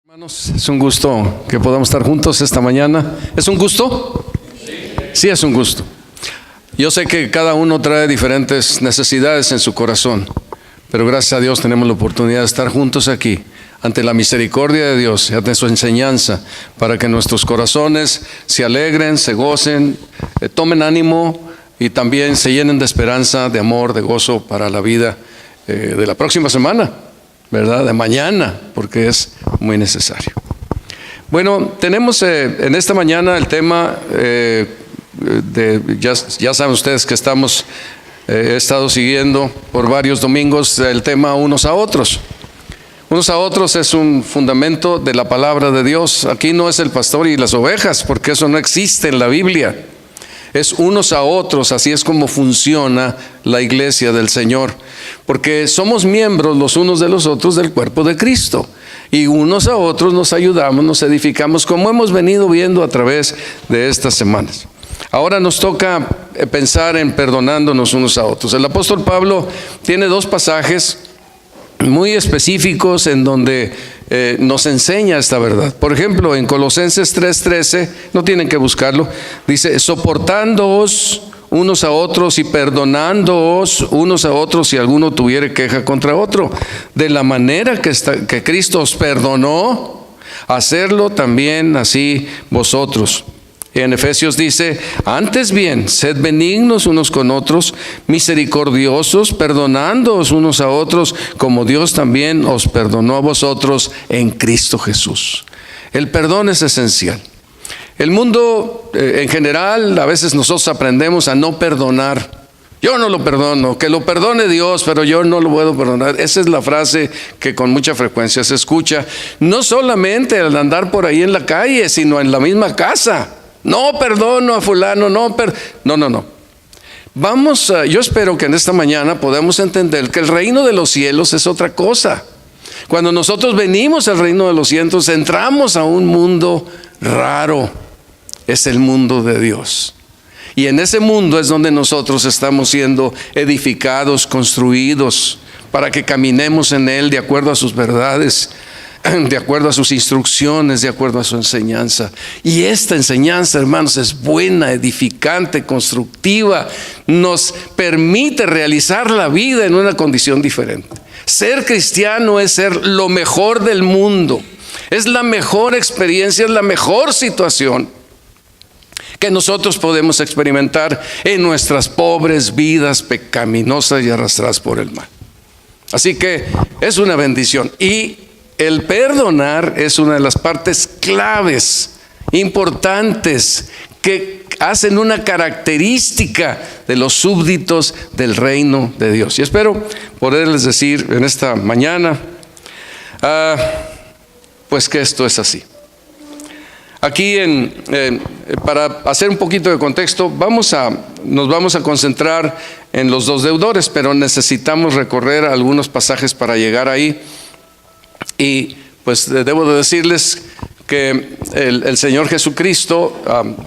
Hermanos, es un gusto que podamos estar juntos esta mañana. ¿Es un gusto? Sí, es un gusto. Yo sé que cada uno trae diferentes necesidades en su corazón, pero gracias a Dios tenemos la oportunidad de estar juntos aquí, ante la misericordia de Dios, ante su enseñanza, para que nuestros corazones se alegren, se gocen, tomen ánimo y también se llenen de esperanza, de amor, de gozo para la vida de la próxima semana, ¿verdad? De mañana, porque es muy necesario. Bueno, tenemos en esta mañana el tema ya saben ustedes que he estado siguiendo por varios domingos el tema unos a otros. Unos a otros es un fundamento de la palabra de Dios. Aquí no es el pastor y las ovejas, porque eso no existe en la Biblia. Es unos a otros, así es como funciona la iglesia del Señor, porque somos miembros los unos de los otros del cuerpo de Cristo, y unos a otros nos ayudamos, nos edificamos, como hemos venido viendo a través de estas semanas. Ahora nos toca pensar en perdonándonos unos a otros. El apóstol Pablo tiene dos pasajes muy específicos en donde nos enseña esta verdad. Por ejemplo, en Colosenses 3:13, no tienen que buscarlo, dice: soportándoos unos a otros y perdonándoos unos a otros si alguno tuviere queja contra otro, de la manera que Cristo os perdonó, hacerlo también así vosotros. En Efesios dice: antes bien, sed benignos unos con otros, misericordiosos, perdonándoos unos a otros, como Dios también os perdonó a vosotros en Cristo Jesús. El perdón es esencial. El mundo en general, a veces nosotros aprendemos a no perdonar. Yo no lo perdono, que lo perdone Dios, pero yo no lo puedo perdonar. Esa es la frase que con mucha frecuencia se escucha, no solamente al andar por ahí en la calle, sino en la misma casa. No perdono a fulano, no. Yo espero que en esta mañana podamos entender que el reino de los cielos es otra cosa. Cuando nosotros venimos al reino de los cielos, entramos a un mundo raro. Es el mundo de Dios. Y en ese mundo es donde nosotros estamos siendo edificados, construidos, para que caminemos en él de acuerdo a sus verdades, de acuerdo a sus instrucciones, de acuerdo a su enseñanza. Y esta enseñanza, hermanos, es buena, edificante, constructiva, nos permite realizar la vida en una condición diferente. Ser cristiano es ser lo mejor del mundo, es la mejor experiencia, es la mejor situación que nosotros podemos experimentar en nuestras pobres vidas pecaminosas y arrastradas por el mal. Así que es una bendición, y el perdonar es una de las partes claves, importantes, que hacen una característica de los súbditos del reino de Dios. Y espero poderles decir en esta mañana, pues que esto es así. Aquí, para hacer un poquito de contexto, nos vamos a concentrar en los dos deudores, pero necesitamos recorrer algunos pasajes para llegar ahí. Y pues debo de decirles que el Señor Jesucristo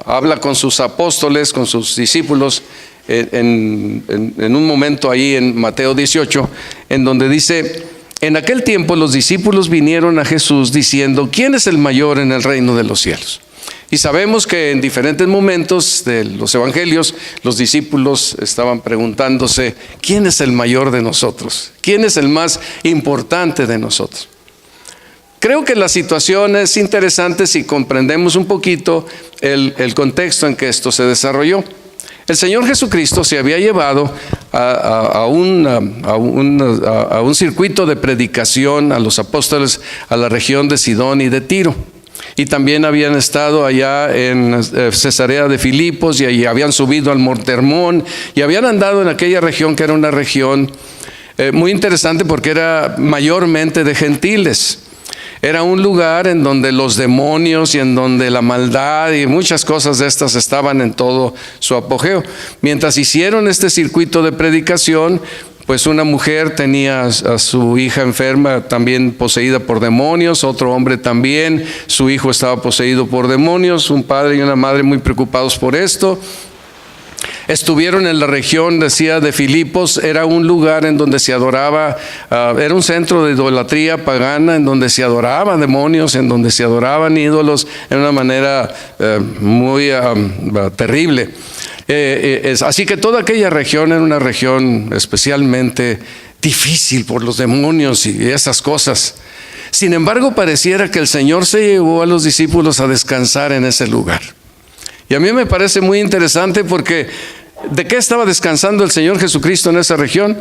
habla con sus apóstoles, con sus discípulos, en un momento ahí en Mateo 18, en donde dice: en aquel tiempo los discípulos vinieron a Jesús diciendo: ¿quién es el mayor en el reino de los cielos? Y sabemos que en diferentes momentos de los evangelios, los discípulos estaban preguntándose: ¿quién es el mayor de nosotros? ¿Quién es el más importante de nosotros? Creo que la situación es interesante si comprendemos un poquito el contexto en que esto se desarrolló. El Señor Jesucristo se había llevado a un circuito de predicación a los apóstoles a la región de Sidón y de Tiro. Y también habían estado allá en Cesarea de Filipos, y allí habían subido al Monte Hermón y habían andado en aquella región que era una región muy interesante porque era mayormente de gentiles. Era un lugar en donde los demonios y en donde la maldad y muchas cosas de estas estaban en todo su apogeo. Mientras hicieron este circuito de predicación, pues una mujer tenía a su hija enferma, también poseída por demonios, otro hombre también, su hijo estaba poseído por demonios, un padre y una madre muy preocupados por esto. Estuvieron en la región, decía, de Filipos. Era un lugar en donde se adoraba, era un centro de idolatría pagana, en donde se adoraban demonios, en donde se adoraban ídolos, en una manera muy terrible. Así que toda aquella región era una región especialmente difícil por los demonios y esas cosas. Sin embargo, pareciera que el Señor se llevó a los discípulos a descansar en ese lugar. Y a mí me parece muy interesante porque ¿de qué estaba descansando el Señor Jesucristo en esa región?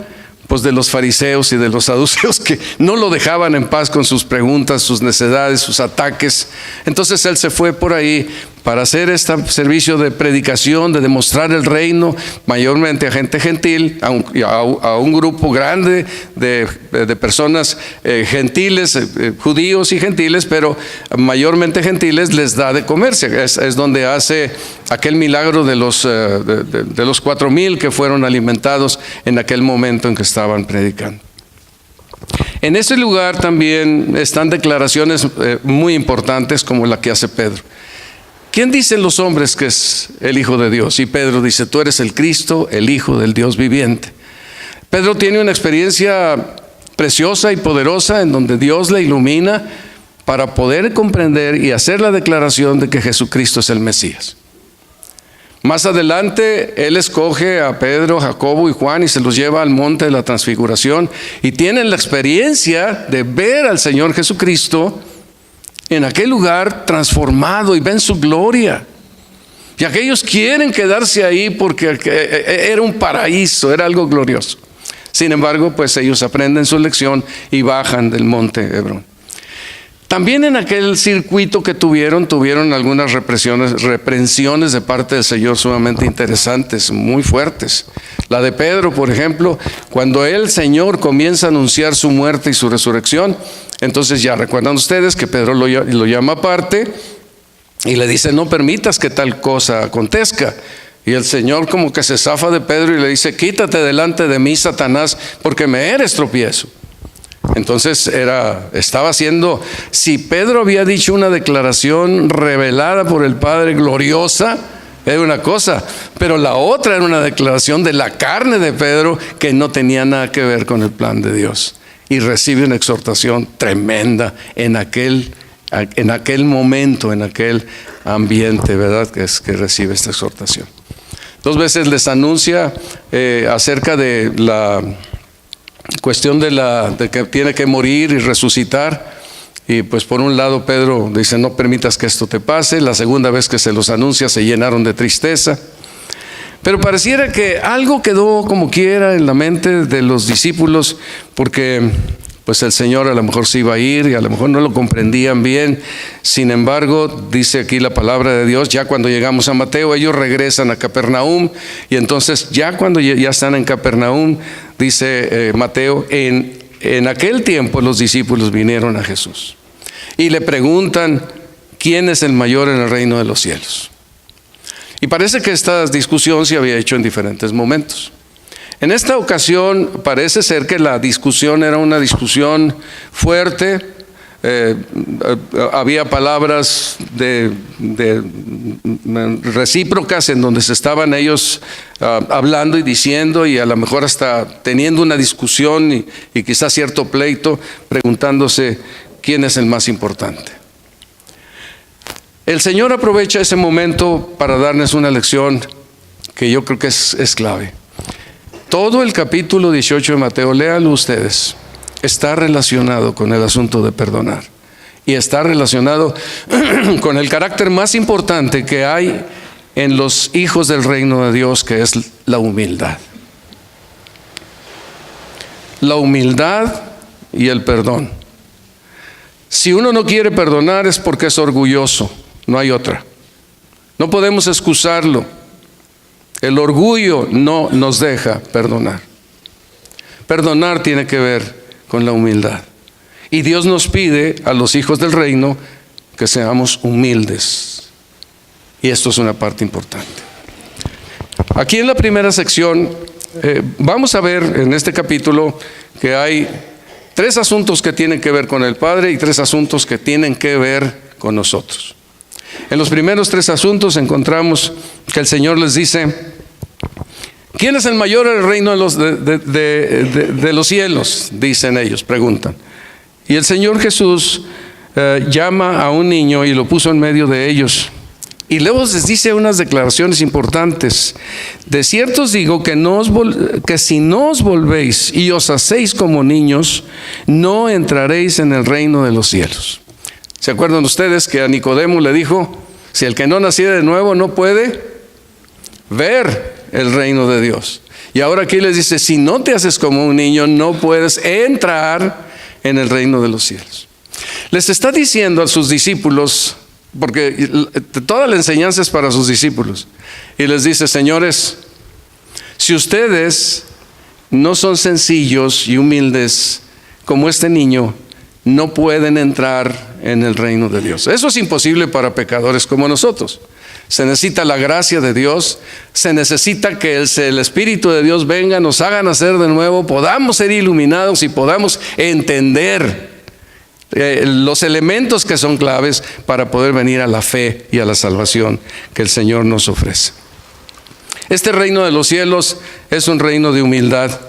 Pues de los fariseos y de los saduceos, que no lo dejaban en paz con sus preguntas, sus necedades, sus ataques. Entonces Él se fue por ahí para hacer este servicio de predicación, de demostrar el reino, mayormente a gente gentil, a un grupo grande de personas gentiles, judíos y gentiles, pero mayormente gentiles, les da de comerse. Es donde hace aquel milagro de los 4,000 que fueron alimentados en aquel momento en que estaban predicando. En ese lugar también están declaraciones muy importantes como la que hace Pedro. ¿Quién dicen los hombres que es el Hijo de Dios? Y Pedro dice: tú eres el Cristo, el Hijo del Dios viviente. Pedro tiene una experiencia preciosa y poderosa en donde Dios le ilumina para poder comprender y hacer la declaración de que Jesucristo es el Mesías. Más adelante Él escoge a Pedro, Jacobo y Juan y se los lleva al monte de la transfiguración y tienen la experiencia de ver al Señor Jesucristo en aquel lugar transformado y ven su gloria. Y aquellos quieren quedarse ahí porque era un paraíso, era algo glorioso. Sin embargo, pues ellos aprenden su lección y bajan del monte Hebrón. También en aquel circuito que tuvieron algunas reprensiones de parte del Señor sumamente interesantes, muy fuertes. La de Pedro, por ejemplo, cuando el Señor comienza a anunciar su muerte y su resurrección, entonces ya recuerdan ustedes que Pedro lo llama aparte y le dice: no permitas que tal cosa acontezca. Y el Señor como que se zafa de Pedro y le dice: quítate delante de mí, Satanás, porque me eres tropiezo. Entonces estaba haciendo, si Pedro había dicho una declaración revelada por el Padre, gloriosa, era una cosa, pero la otra era una declaración de la carne de Pedro que no tenía nada que ver con el plan de Dios. Y recibe una exhortación tremenda en aquel momento, en aquel ambiente, ¿verdad? Que recibe esta exhortación. 2 veces les anuncia acerca de la cuestión de que tiene que morir y resucitar. Y pues por un lado Pedro dice: no permitas que esto te pase. La segunda vez que se los anuncia se llenaron de tristeza. Pero pareciera que algo quedó como quiera en la mente de los discípulos, porque pues el Señor a lo mejor se iba a ir y a lo mejor no lo comprendían bien. Sin embargo, dice aquí la palabra de Dios, ya cuando llegamos a Mateo, ellos regresan a Capernaum, y entonces ya cuando ya están en Capernaum, dice Mateo, en aquel tiempo los discípulos vinieron a Jesús y le preguntan: ¿quién es el mayor en el reino de los cielos? Y parece que esta discusión se había hecho en diferentes momentos. En esta ocasión parece ser que la discusión era una discusión fuerte. Había palabras recíprocas en donde se estaban ellos hablando y diciendo, y a lo mejor hasta teniendo una discusión y quizás cierto pleito, preguntándose quién es el más importante. El Señor aprovecha ese momento para darnos una lección que yo creo que es clave. Todo el capítulo 18 de Mateo, léanlo ustedes, está relacionado con el asunto de perdonar. Y está relacionado con el carácter más importante que hay en los hijos del reino de Dios, que es la humildad. La humildad y el perdón. Si uno no quiere perdonar es porque es orgulloso, no hay otra. No podemos excusarlo. El orgullo no nos deja perdonar. Perdonar tiene que ver con la humildad. Y Dios nos pide a los hijos del reino que seamos humildes. Y esto es una parte importante. Aquí en la primera sección vamos a ver en este capítulo que hay 3 asuntos que tienen que ver con el Padre y 3 asuntos que tienen que ver con nosotros. En los primeros 3 asuntos encontramos que el Señor les dice: ¿Quién es el mayor en el reino de los cielos? Dicen ellos, preguntan. Y el Señor Jesús llama a un niño y lo puso en medio de ellos. Y luego les dice unas declaraciones importantes. De cierto os digo que si no os volvéis y os hacéis como niños, no entraréis en el reino de los cielos. ¿Se acuerdan ustedes que a Nicodemo le dijo, si el que no naciera de nuevo no puede ver el reino de Dios? Y ahora aquí les dice, si no te haces como un niño, no puedes entrar en el reino de los cielos. Les está diciendo a sus discípulos, porque toda la enseñanza es para sus discípulos, y les dice, señores, si ustedes no son sencillos y humildes como este niño, no pueden entrar en el reino de Dios. Eso es imposible para pecadores como nosotros. Se necesita la gracia de Dios, se necesita que el Espíritu de Dios venga, nos haga nacer de nuevo, podamos ser iluminados y podamos entender los elementos que son claves para poder venir a la fe y a la salvación que el Señor nos ofrece. Este reino de los cielos es un reino de humildad.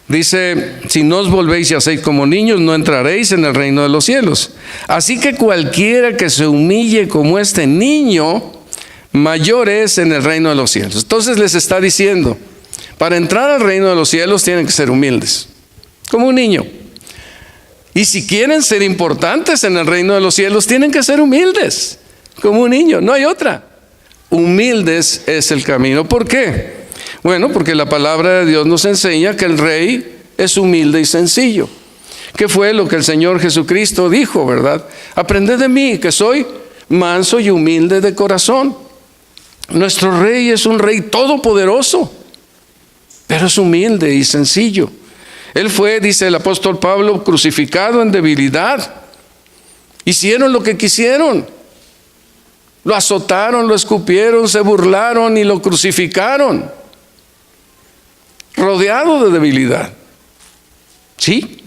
Dice, si no os volvéis y hacéis como niños, no entraréis en el reino de los cielos. Así que cualquiera que se humille como este niño, mayor es en el reino de los cielos. Entonces les está diciendo, para entrar al reino de los cielos tienen que ser humildes, como un niño. Y si quieren ser importantes en el reino de los cielos, tienen que ser humildes, como un niño, no hay otra. Humildes es el camino. ¿Por qué? Bueno, porque la palabra de Dios nos enseña que el rey es humilde y sencillo. ¿Qué fue lo que el Señor Jesucristo dijo, verdad? Aprended de mí, que soy manso y humilde de corazón. Nuestro rey es un rey todopoderoso, pero es humilde y sencillo. Él fue, dice el apóstol Pablo, crucificado en debilidad. Hicieron lo que quisieron. Lo azotaron, lo escupieron, se burlaron y lo crucificaron. Rodeado de debilidad. Sí,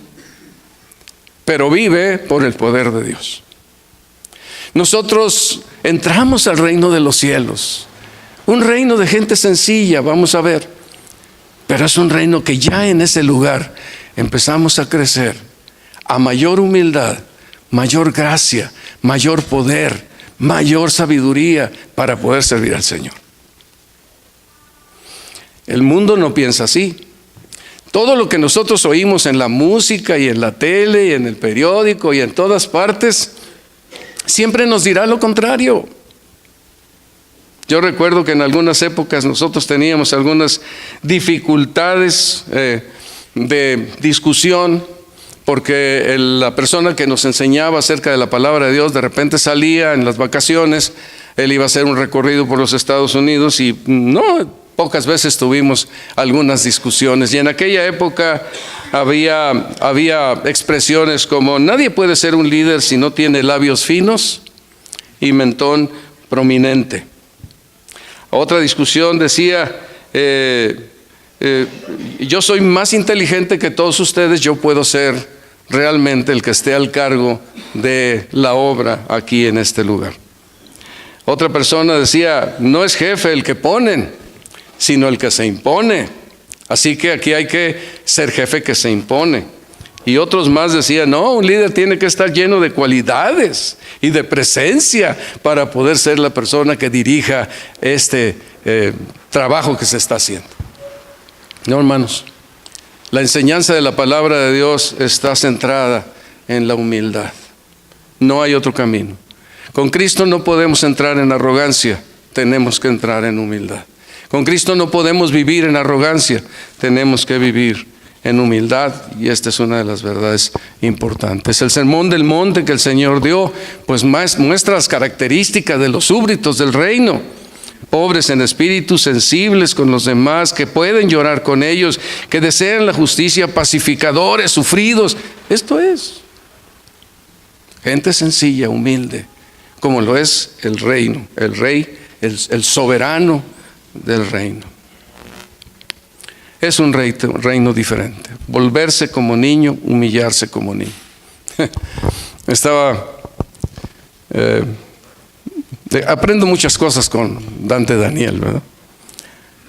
pero vive por el poder de Dios. Nosotros entramos al reino de los cielos. Un reino de gente sencilla, vamos a ver. Pero es un reino que ya en ese lugar empezamos a crecer a mayor humildad, mayor gracia, mayor poder, mayor sabiduría para poder servir al Señor. El mundo no piensa así. Todo lo que nosotros oímos en la música y en la tele y en el periódico y en todas partes, siempre nos dirá lo contrario. Yo recuerdo que en algunas épocas nosotros teníamos algunas dificultades de discusión, porque la persona que nos enseñaba acerca de la palabra de Dios de repente salía en las vacaciones. Él iba a hacer un recorrido por los Estados Unidos y pocas veces tuvimos algunas discusiones. Y en aquella época había expresiones como: nadie puede ser un líder si no tiene labios finos y mentón prominente. Otra discusión decía: yo soy más inteligente que todos ustedes, yo puedo ser realmente el que esté al cargo de la obra aquí en este lugar. Otra persona decía: no es jefe el que ponen, sino el que se impone. Así que aquí hay que ser jefe que se impone. Y otros más decían: no, un líder tiene que estar lleno de cualidades y de presencia para poder ser la persona que dirija este trabajo que se está haciendo. No, hermanos, la enseñanza de la palabra de Dios está centrada en la humildad. No hay otro camino. Con Cristo no podemos entrar en arrogancia, tenemos que entrar en humildad. Con Cristo no podemos vivir en arrogancia, tenemos que vivir en humildad, y esta es una de las verdades importantes. El sermón del monte que el Señor dio, pues muestra las características de los súbditos del reino: pobres en espíritu, sensibles con los demás, que pueden llorar con ellos, que desean la justicia, pacificadores, sufridos. Esto es gente sencilla, humilde, como lo es el reino, el rey, el soberano del reino. Es un reino diferente. Volverse como niño, humillarse como niño. Aprendo muchas cosas con Dante Daniel, ¿verdad?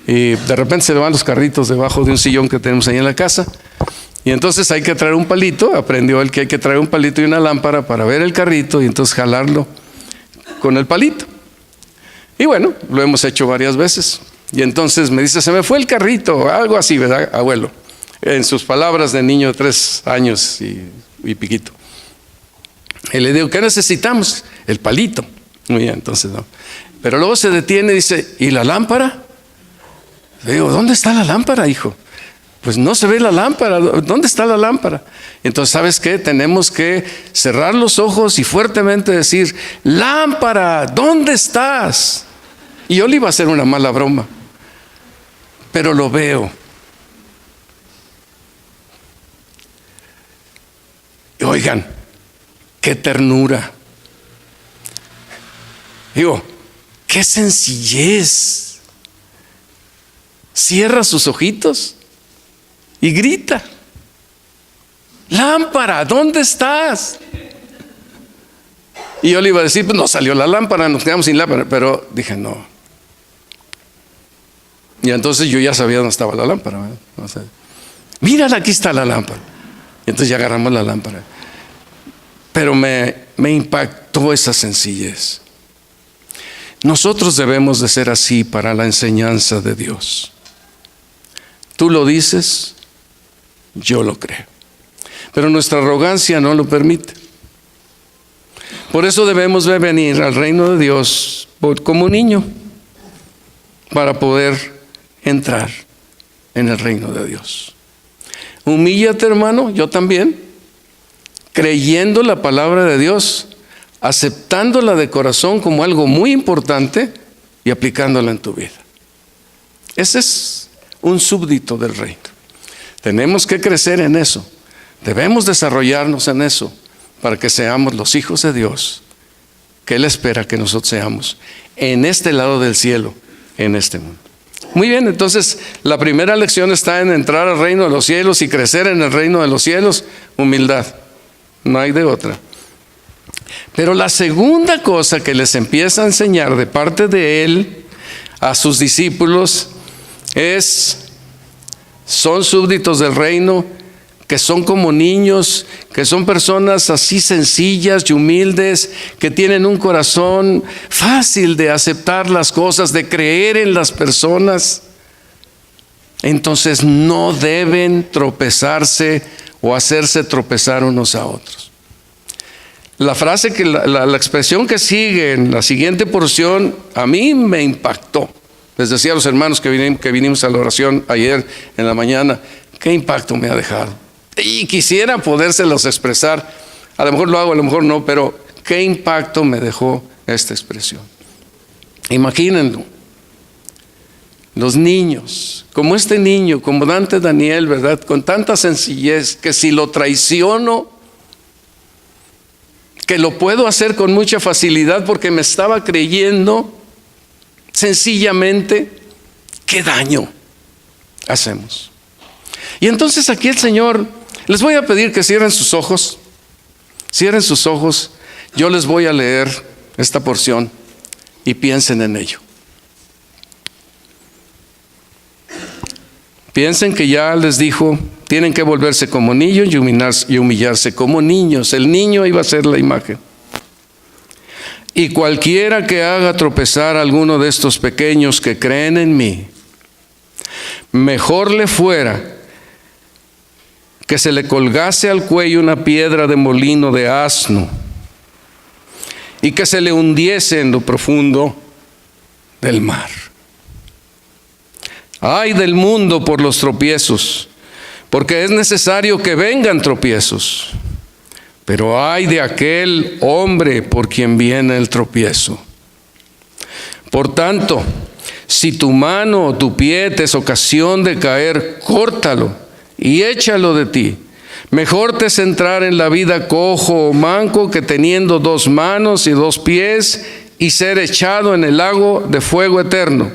y de repente se le van los carritos debajo de un sillón que tenemos ahí en la casa. Y entonces hay que traer un palito, aprendió él que hay que traer un palito y una lámpara para ver el carrito y entonces jalarlo con el palito. Y bueno, lo hemos hecho varias veces. Y entonces me dice, se me fue el carrito, algo así, ¿verdad, abuelo? En sus palabras de niño de 3 años y piquito. Y le digo, ¿qué necesitamos? El palito. Muy bien, entonces no. Pero luego se detiene y dice, ¿y la lámpara? Le digo, ¿dónde está la lámpara, hijo? Pues no se ve la lámpara, ¿dónde está la lámpara? Entonces, ¿sabes qué? Tenemos que cerrar los ojos y fuertemente decir, lámpara, ¿dónde estás? Y yo le iba a hacer una mala broma, pero lo veo. Y oigan, qué ternura. Digo, qué sencillez. Cierra sus ojitos y grita, lámpara, ¿dónde estás? Y yo le iba a decir, pues no salió la lámpara, nos quedamos sin lámpara, pero dije no. Y entonces yo ya sabía dónde estaba la lámpara, ¿verdad? O sea, mírala, aquí está la lámpara. Y entonces ya agarramos la lámpara. Pero me impactó esa sencillez. Nosotros debemos de ser así para la enseñanza de Dios. Tú lo dices, yo lo creo. Pero nuestra arrogancia no lo permite. Por eso debemos de venir al reino de Dios como un niño, para poder entrar en el reino de Dios. Humíllate, hermano, yo también, creyendo la palabra de Dios, aceptándola de corazón como algo muy importante y aplicándola en tu vida. Ese es un súbdito del reino. Tenemos que crecer en eso. Debemos desarrollarnos en eso para que seamos los hijos de Dios que Él espera que nosotros seamos en este lado del cielo, en este mundo. Muy bien, entonces la primera lección está en entrar al reino de los cielos y crecer en el reino de los cielos. Humildad, no hay de otra. Pero la segunda cosa que les empieza a enseñar de parte de Él a sus discípulos son súbditos del reino, que son como niños, que son personas así sencillas y humildes, que tienen un corazón fácil de aceptar las cosas, de creer en las personas. Entonces no deben tropezarse o hacerse tropezar unos a otros. La frase la expresión que sigue en la siguiente porción a mí me impactó. Les decía a los hermanos que vinimos a la oración ayer en la mañana, qué impacto me ha dejado. Y quisiera podérselos expresar, a lo mejor lo hago, a lo mejor no, pero qué impacto me dejó esta expresión. Imagínenlo, los niños, como este niño, como Dante Daniel, ¿verdad? Con tanta sencillez, que si lo traiciono, que lo puedo hacer con mucha facilidad porque me estaba creyendo, sencillamente, ¿qué daño hacemos? Y entonces aquí el Señor, les voy a pedir que cierren sus ojos, yo les voy a leer esta porción y piensen en ello. Piensen que ya les dijo, tienen que volverse como niños y humillarse como niños. El niño iba a ser la imagen. Y cualquiera que haga tropezar a alguno de estos pequeños que creen en mí, mejor le fuera que se le colgase al cuello una piedra de molino de asno y que se le hundiese en lo profundo del mar. Ay del mundo por los tropiezos, porque es necesario que vengan tropiezos. Pero ay de aquel hombre por quien viene el tropiezo. Por tanto, si tu mano o tu pie te es ocasión de caer, córtalo y échalo de ti. Mejor te es entrar en la vida cojo o manco que teniendo 2 manos y 2 pies y ser echado en el lago de fuego eterno.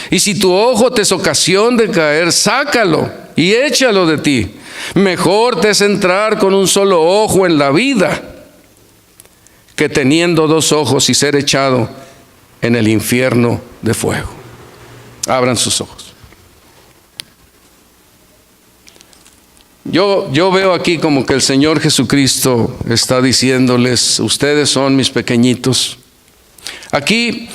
Y si tu ojo te es ocasión de caer, sácalo y échalo de ti. Mejor te es entrar con un solo ojo en la vida que teniendo 2 ojos y ser echado en el infierno de fuego. Abran sus ojos. Yo veo aquí como que el Señor Jesucristo está diciéndoles, ustedes son mis pequeñitos. Aquí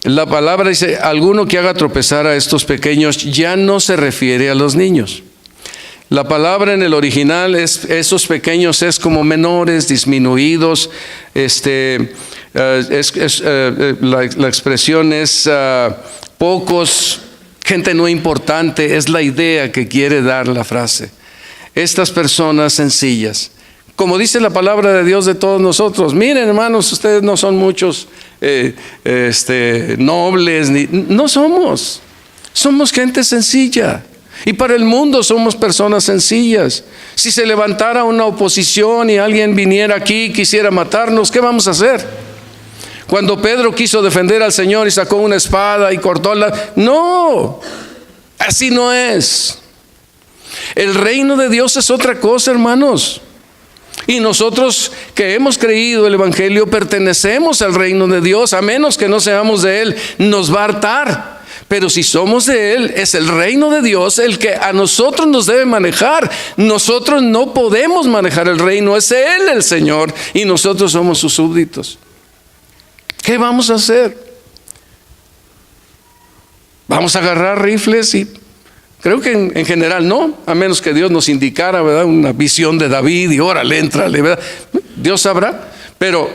la palabra dice, alguno que haga tropezar a estos pequeños, ya no se refiere a los niños. La palabra en el original es, esos pequeños es como menores, disminuidos. La expresión es pocos, gente no importante, es la idea que quiere dar la frase. Estas personas sencillas, como dice la palabra de Dios de todos nosotros, miren hermanos, ustedes no son muchos nobles, no somos gente sencilla. Y para el mundo somos personas sencillas. Si se levantara una oposición y alguien viniera aquí y quisiera matarnos, ¿qué vamos a hacer? Cuando Pedro quiso defender al Señor y sacó una espada y cortó no, así no es. El reino de Dios es otra cosa, hermanos. Y nosotros que hemos creído el Evangelio pertenecemos al reino de Dios. A menos que no seamos de Él, nos va a hartar. Pero si somos de Él, es el reino de Dios el que a nosotros nos debe manejar. Nosotros no podemos manejar el reino, es Él el Señor y nosotros somos sus súbditos. ¿Qué vamos a hacer? ¿Vamos a agarrar rifles? Y creo que en general no, a menos que Dios nos indicara, ¿verdad?, una visión de David y órale, éntrale, ¿verdad? Dios sabrá, pero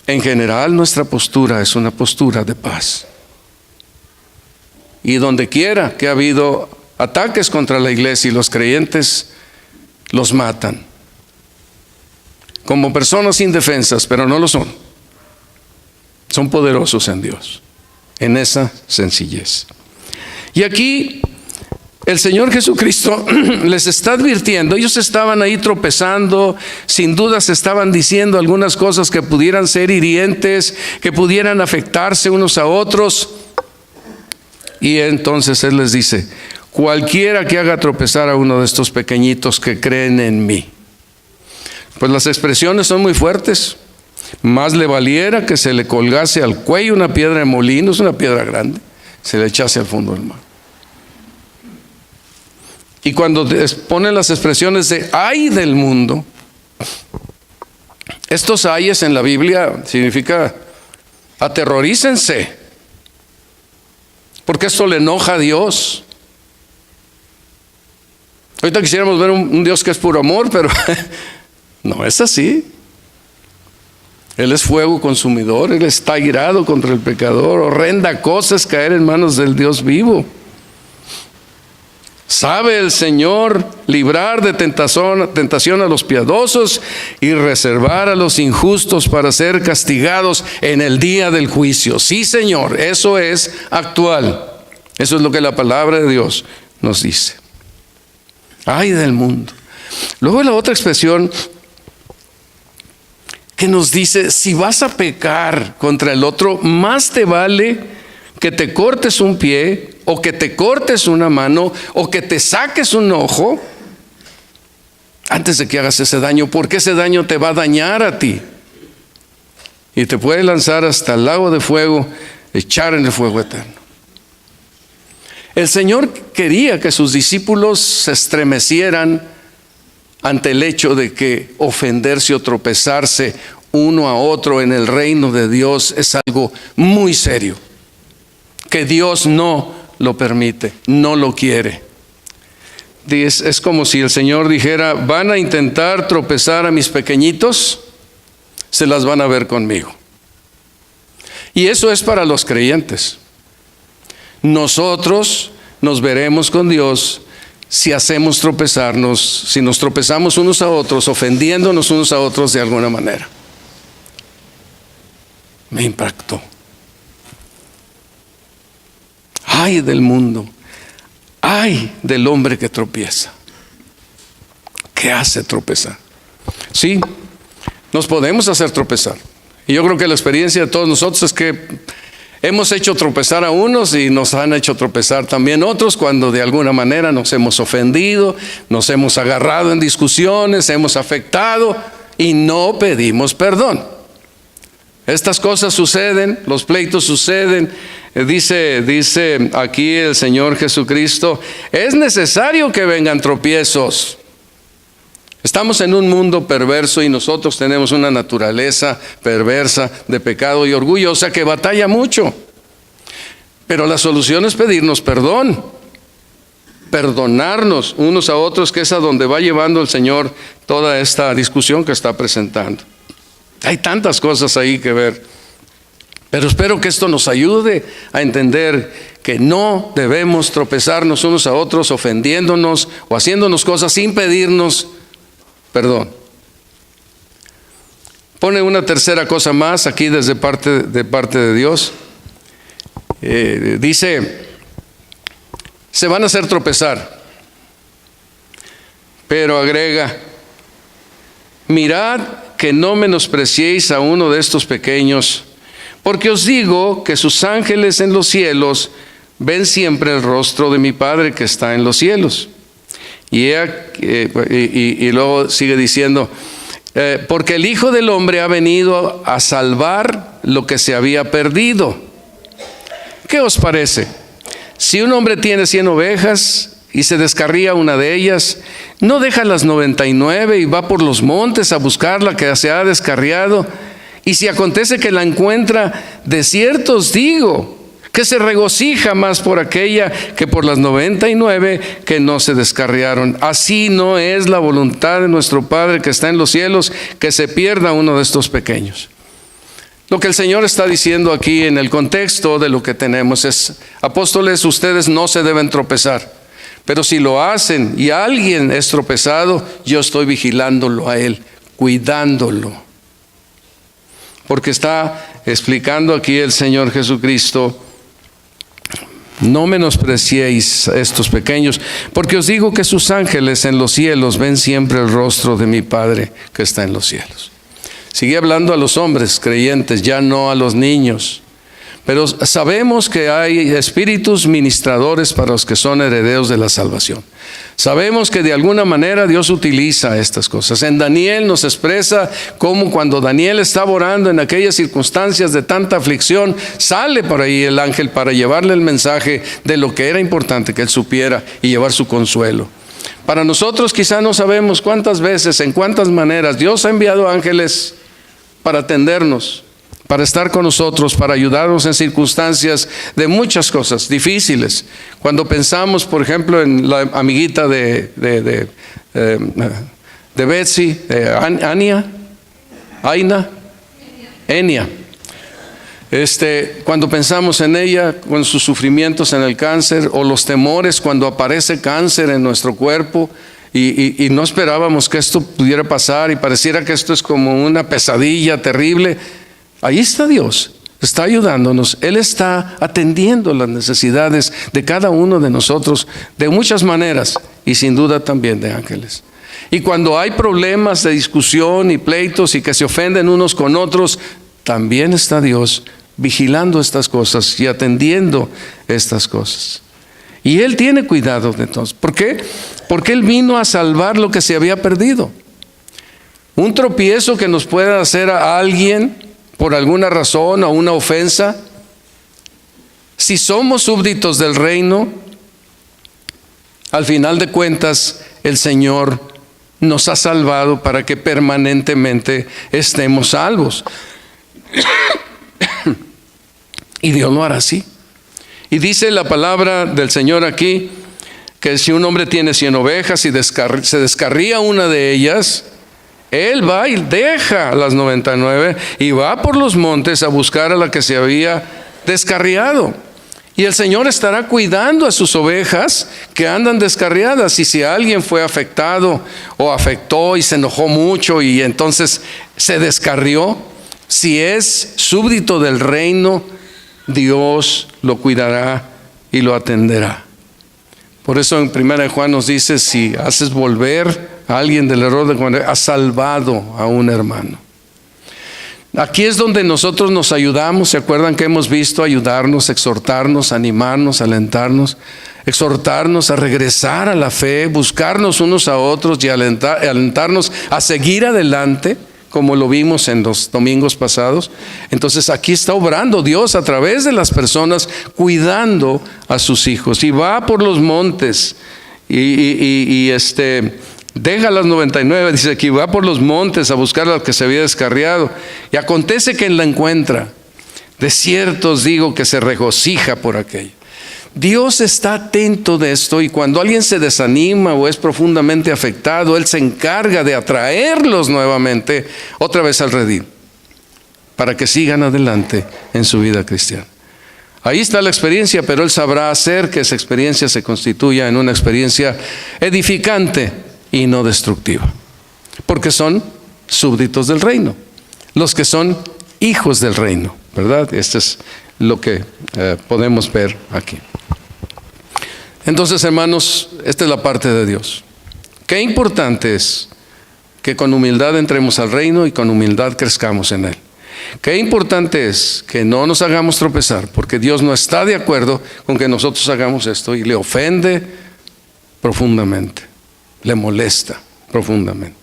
en general nuestra postura es una postura de paz. Y donde quiera que ha habido ataques contra la iglesia y los creyentes, los matan. Como personas indefensas, pero no lo son. Son poderosos en Dios, en esa sencillez. Y aquí el Señor Jesucristo les está advirtiendo. Ellos estaban ahí tropezando, sin duda se estaban diciendo algunas cosas que pudieran ser hirientes, que pudieran afectarse unos a otros. Y entonces Él les dice, cualquiera que haga tropezar a uno de estos pequeñitos que creen en mí. Pues las expresiones son muy fuertes. Más le valiera que se le colgase al cuello una piedra de molino, es una piedra grande, se le echase al fondo del mar. Y cuando ponen las expresiones de ay del mundo, estos ayes en la Biblia significa aterrorícense. Porque esto le enoja a Dios. Ahorita quisiéramos ver un Dios que es puro amor, pero no es así. Él es fuego consumidor, Él está irado contra el pecador. Horrenda cosa es caer en manos del Dios vivo. Sabe el Señor librar de tentación a los piadosos y reservar a los injustos para ser castigados en el día del juicio. Sí, Señor, eso es actual. Eso es lo que la palabra de Dios nos dice. Ay del mundo. Luego la otra expresión que nos dice, si vas a pecar contra el otro, más te vale que te cortes un pie, o que te cortes una mano, o que te saques un ojo, antes de que hagas ese daño, porque ese daño te va a dañar a ti. Y te puede lanzar hasta el lago de fuego, echar en el fuego eterno. El Señor quería que sus discípulos se estremecieran ante el hecho de que ofenderse o tropezarse uno a otro en el reino de Dios es algo muy serio, que Dios no lo permite, no lo quiere. Es como si el Señor dijera, van a intentar tropezar a mis pequeñitos, se las van a ver conmigo. Y eso es para los creyentes. Nosotros nos veremos con Dios si hacemos tropezarnos, si nos tropezamos unos a otros, ofendiéndonos unos a otros de alguna manera. Me impactó. Ay del mundo, ay del hombre que tropieza, que hace tropezar. Sí, nos podemos hacer tropezar. Y yo creo que la experiencia de todos nosotros es que hemos hecho tropezar a unos y nos han hecho tropezar también otros cuando de alguna manera nos hemos ofendido, nos hemos agarrado en discusiones, hemos afectado y no pedimos perdón. Estas cosas suceden, los pleitos suceden. Dice aquí el Señor Jesucristo, es necesario que vengan tropiezos. Estamos en un mundo perverso y nosotros tenemos una naturaleza perversa de pecado y orgullo, o sea que batalla mucho. Pero la solución es pedirnos perdón, perdonarnos unos a otros, que es a donde va llevando el Señor toda esta discusión que está presentando. Hay tantas cosas ahí que ver, pero espero que esto nos ayude a entender que no debemos tropezarnos unos a otros ofendiéndonos o haciéndonos cosas sin pedirnos perdón. Pone una tercera cosa más aquí desde parte de Dios. Dice, se van a hacer tropezar, pero agrega, mirad que no menospreciéis a uno de estos pequeños, porque os digo que sus ángeles en los cielos ven siempre el rostro de mi Padre que está en los cielos. Y luego sigue diciendo, porque el Hijo del Hombre ha venido a salvar lo que se había perdido. ¿Qué os parece? Si un hombre tiene 100 ovejas y se descarría una de ellas, ¿no deja las 99 y va por los montes a buscar la que se ha descarriado? Y si acontece que la encuentra, de cierto os digo, que se regocija más por aquella que por las 99 que no se descarriaron. Así no es la voluntad de nuestro Padre que está en los cielos, que se pierda uno de estos pequeños. Lo que el Señor está diciendo aquí en el contexto de lo que tenemos es, apóstoles, ustedes no se deben tropezar, pero si lo hacen y alguien es tropezado, yo estoy vigilándolo a él, cuidándolo. Porque está explicando aquí el Señor Jesucristo, no menospreciéis a estos pequeños, porque os digo que sus ángeles en los cielos ven siempre el rostro de mi Padre que está en los cielos. Sigue hablando a los hombres creyentes, ya no a los niños. Pero sabemos que hay espíritus ministradores para los que son herederos de la salvación. Sabemos que de alguna manera Dios utiliza estas cosas. En Daniel nos expresa cómo cuando Daniel estaba orando en aquellas circunstancias de tanta aflicción, sale por ahí el ángel para llevarle el mensaje de lo que era importante que él supiera y llevar su consuelo. Para nosotros quizá no sabemos cuántas veces, en cuántas maneras Dios ha enviado ángeles para atendernos, para estar con nosotros, para ayudarnos en circunstancias de muchas cosas difíciles. Cuando pensamos, por ejemplo, en la amiguita de Betsy, Enia. Cuando pensamos en ella, con sus sufrimientos en el cáncer, o los temores cuando aparece cáncer en nuestro cuerpo, y no esperábamos que esto pudiera pasar, y pareciera que esto es como una pesadilla terrible. Ahí está Dios, está ayudándonos. Él está atendiendo las necesidades de cada uno de nosotros de muchas maneras, y sin duda también de ángeles. Y cuando hay problemas de discusión y pleitos y que se ofenden unos con otros, también está Dios vigilando estas cosas y atendiendo estas cosas. Y Él tiene cuidado de todos. ¿Por qué? Porque Él vino a salvar lo que se había perdido. Un tropiezo que nos pueda hacer a alguien por alguna razón o una ofensa, si somos súbditos del reino, al final de cuentas el Señor nos ha salvado para que permanentemente estemos salvos. Y Dios lo hará así. Y dice la palabra del Señor aquí, que si un hombre tiene 100 ovejas y se descarría una de ellas, él va y deja las 99 y va por los montes a buscar a la que se había descarriado. Y el Señor estará cuidando a sus ovejas que andan descarriadas. Y si alguien fue afectado o afectó y se enojó mucho y entonces se descarrió, si es súbdito del reino, Dios lo cuidará y lo atenderá. Por eso en 1 Juan nos dice, si haces volver a alguien del error de Juan, has salvado a un hermano. Aquí es donde nosotros nos ayudamos. ¿Se acuerdan que hemos visto ayudarnos, exhortarnos, animarnos, alentarnos, exhortarnos a regresar a la fe, buscarnos unos a otros y alentarnos a seguir adelante, como lo vimos en los domingos pasados? Entonces aquí está obrando Dios a través de las personas, cuidando a sus hijos, y va por los montes y Deja las 99, dice aquí, va por los montes a buscar al que se había descarriado. Y acontece que la encuentra. De cierto os digo que se regocija por aquello. Dios está atento de esto, y cuando alguien se desanima o es profundamente afectado, Él se encarga de atraerlos nuevamente otra vez al redil, para que sigan adelante en su vida cristiana. Ahí está la experiencia, pero Él sabrá hacer que esa experiencia se constituya en una experiencia edificante y no destructiva, porque son súbditos del reino, los que son hijos del reino, ¿verdad? Esto es lo que podemos ver aquí. Entonces, hermanos, esta es la parte de Dios. Qué importante es que con humildad entremos al reino y con humildad crezcamos en Él. Qué importante es que no nos hagamos tropezar, porque Dios no está de acuerdo con que nosotros hagamos esto, y le ofende profundamente, le molesta profundamente.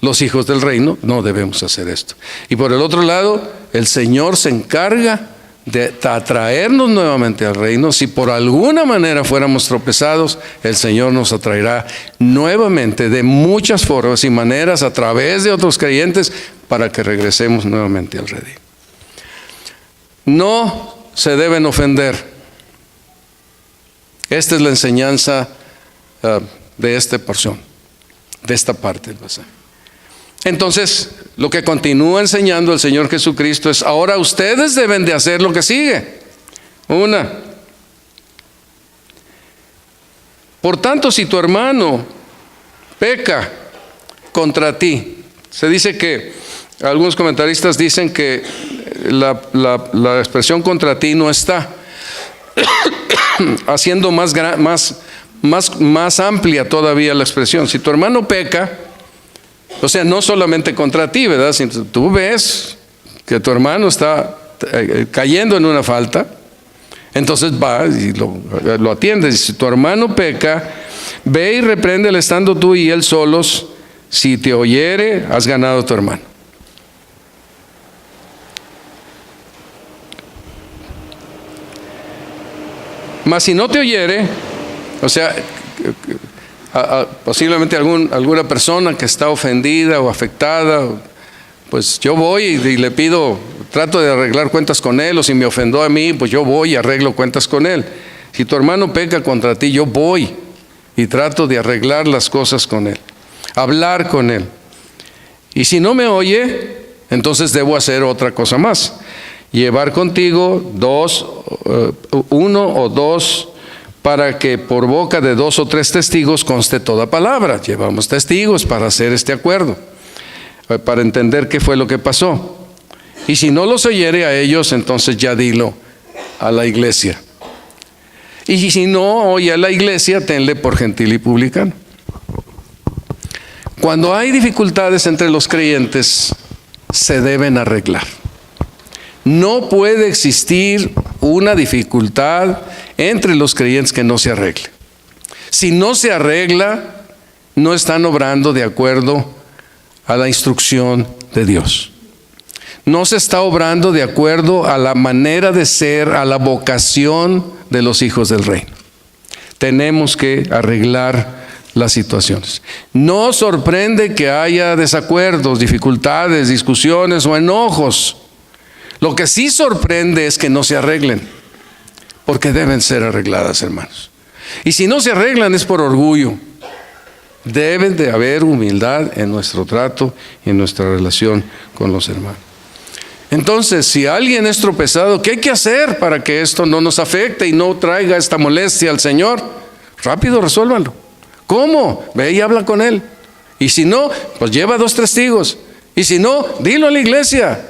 Los hijos del reino no debemos hacer esto. Y por el otro lado, el Señor se encarga de atraernos nuevamente al reino. Si por alguna manera fuéramos tropezados, el Señor nos atraerá nuevamente de muchas formas y maneras a través de otros creyentes para que regresemos nuevamente al redil. No se deben ofender. Esta es la enseñanza de esta porción, de esta parte del pasaje. Entonces, lo que continúa enseñando el Señor Jesucristo es: ahora ustedes deben de hacer lo que sigue. Por tanto, si tu hermano peca contra ti, se dice que algunos comentaristas dicen que la expresión contra ti no está, haciendo más amplia todavía la expresión. Si tu hermano peca, o sea, no solamente contra ti, ¿verdad? Si tú ves que tu hermano está cayendo en una falta, entonces va y lo atiendes. Si tu hermano peca, ve y repréndele estando tú y él solos. Si te oyere, has ganado a tu hermano. Mas si no te oyere, o sea, posiblemente alguna persona que está ofendida o afectada, pues yo voy y le pido, trato de arreglar cuentas con él, o si me ofendió a mí, pues yo voy y arreglo cuentas con él. Si tu hermano peca contra ti, yo voy y trato de arreglar las cosas con él, hablar con él. Y si no me oye, entonces debo hacer otra cosa más: llevar contigo uno o dos, para que por boca de 2 o 3 testigos conste toda palabra. Llevamos testigos para hacer este acuerdo, para entender qué fue lo que pasó. Y si no los oyere a ellos, entonces ya dilo a la iglesia. Y si no oye a la iglesia, tenle por gentil y publicano. Cuando hay dificultades entre los creyentes, se deben arreglar. No puede existir una dificultad entre los creyentes que no se arregle. Si no se arregla, no están obrando de acuerdo a la instrucción de Dios. No se está obrando de acuerdo a la manera de ser, a la vocación de los hijos del reino. Tenemos que arreglar las situaciones. No sorprende que haya desacuerdos, dificultades, discusiones o enojos. Lo que sí sorprende es que no se arreglen, porque deben ser arregladas, hermanos. Y si no se arreglan es por orgullo. Deben de haber humildad en nuestro trato y en nuestra relación con los hermanos. Entonces, si alguien es tropezado, ¿qué hay que hacer para que esto no nos afecte y no traiga esta molestia al Señor? Rápido, resuélvanlo. ¿Cómo? Ve y habla con él. Y si no, pues lleva 2 testigos. Y si no, dilo a la iglesia.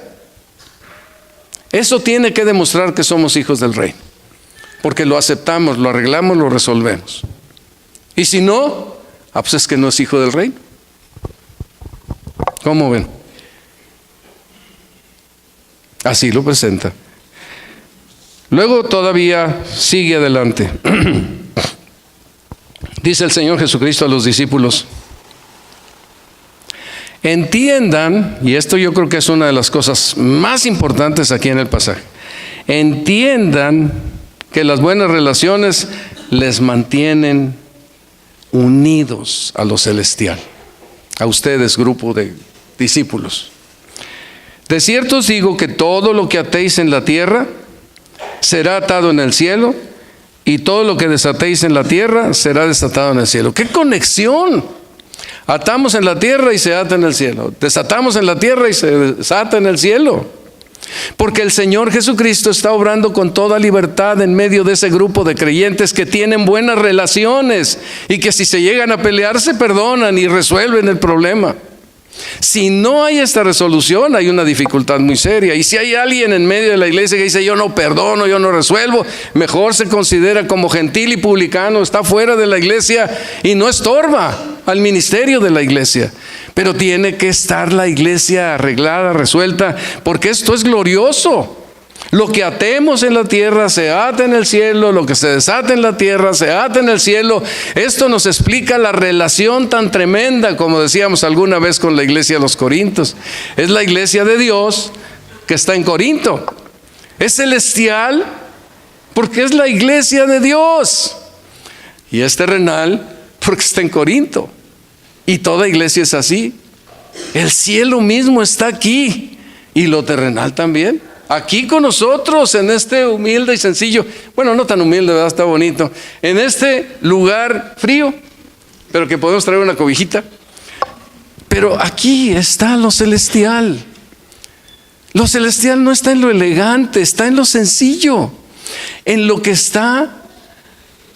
Eso tiene que demostrar que somos hijos del reino, porque lo aceptamos, lo arreglamos, lo resolvemos. Y si no, pues es que no es hijo del reino. ¿Cómo ven? Así lo presenta. Luego todavía sigue adelante. Dice el Señor Jesucristo a los discípulos: entiendan, y esto yo creo que es una de las cosas más importantes aquí en el pasaje, entiendan que las buenas relaciones les mantienen unidos a lo celestial. A ustedes, grupo de discípulos. De cierto os digo que todo lo que atéis en la tierra será atado en el cielo, y todo lo que desatéis en la tierra será desatado en el cielo. ¡Qué conexión! Atamos en la tierra y se ata en el cielo. Desatamos en la tierra y se desata en el cielo. Porque el Señor Jesucristo está obrando con toda libertad en medio de ese grupo de creyentes que tienen buenas relaciones y que si se llegan a pelear se perdonan y resuelven el problema. Si no hay esta resolución, hay una dificultad muy seria. Y si hay alguien en medio de la iglesia que dice: yo no perdono, yo no resuelvo, mejor se considera como gentil y publicano, está fuera de la iglesia y no estorba al ministerio de la iglesia. Pero tiene que estar la iglesia arreglada, resuelta, porque esto es glorioso. Lo que atemos en la tierra se ata en el cielo, lo que se desata en la tierra se ata en el cielo. Esto nos explica la relación tan tremenda, como decíamos alguna vez con la iglesia de los Corintios. Es la iglesia de Dios que está en Corinto. Es celestial porque es la iglesia de Dios. Y es terrenal porque está en Corinto. Y toda iglesia es así. El cielo mismo está aquí y lo terrenal también. Aquí con nosotros, en este humilde y sencillo, bueno, no tan humilde, ¿verdad? Está bonito. En este lugar frío, pero que podemos traer una cobijita. Pero aquí está lo celestial. Lo celestial no está en lo elegante, está en lo sencillo, en lo que está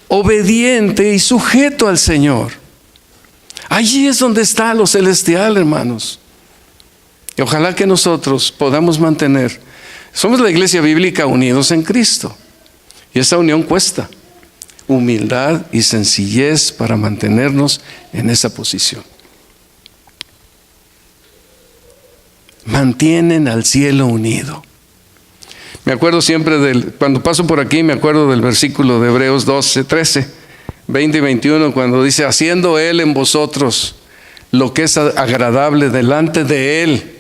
obediente y sujeto al Señor. Allí es donde está lo celestial, hermanos. Y ojalá que nosotros podamos mantener. Somos la iglesia bíblica unidos en Cristo. Y esa unión cuesta humildad y sencillez para mantenernos en esa posición. Mantienen al cielo unido. Me acuerdo siempre cuando paso por aquí, me acuerdo del versículo de Hebreos 12, 13, 20 y 21, cuando dice: haciendo Él en vosotros lo que es agradable delante de Él.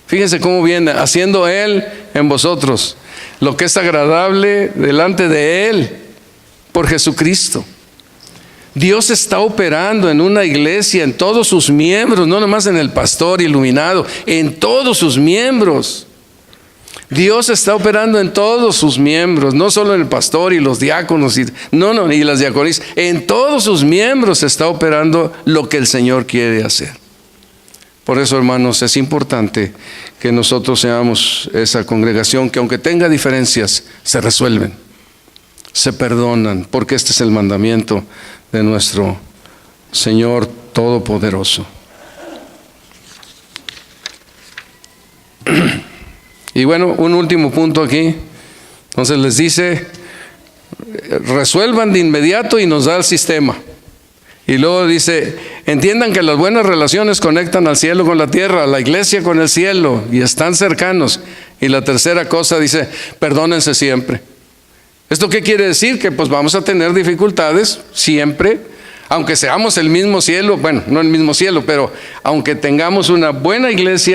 Fíjense cómo viene: haciendo Él en vosotros lo que es agradable delante de Él, por Jesucristo. Dios está operando en una iglesia, en todos sus miembros, no nomás en el pastor iluminado, en todos sus miembros. Dios está operando en todos sus miembros, no solo en el pastor y los diáconos, y las diaconisas. En todos sus miembros está operando lo que el Señor quiere hacer. Por eso, hermanos, es importante que nosotros seamos esa congregación que, aunque tenga diferencias, se resuelven, se perdonan, porque este es el mandamiento de nuestro Señor Todopoderoso. Y bueno, un último punto aquí. Entonces les dice: resuelvan de inmediato, y nos da el sistema. Y luego dice: entiendan que las buenas relaciones conectan al cielo con la tierra, a la iglesia con el cielo, y están cercanos. Y la tercera cosa dice: perdónense siempre. ¿Esto qué quiere decir? Que pues vamos a tener dificultades siempre, aunque seamos el mismo cielo, bueno, no el mismo cielo, pero aunque tengamos una buena iglesia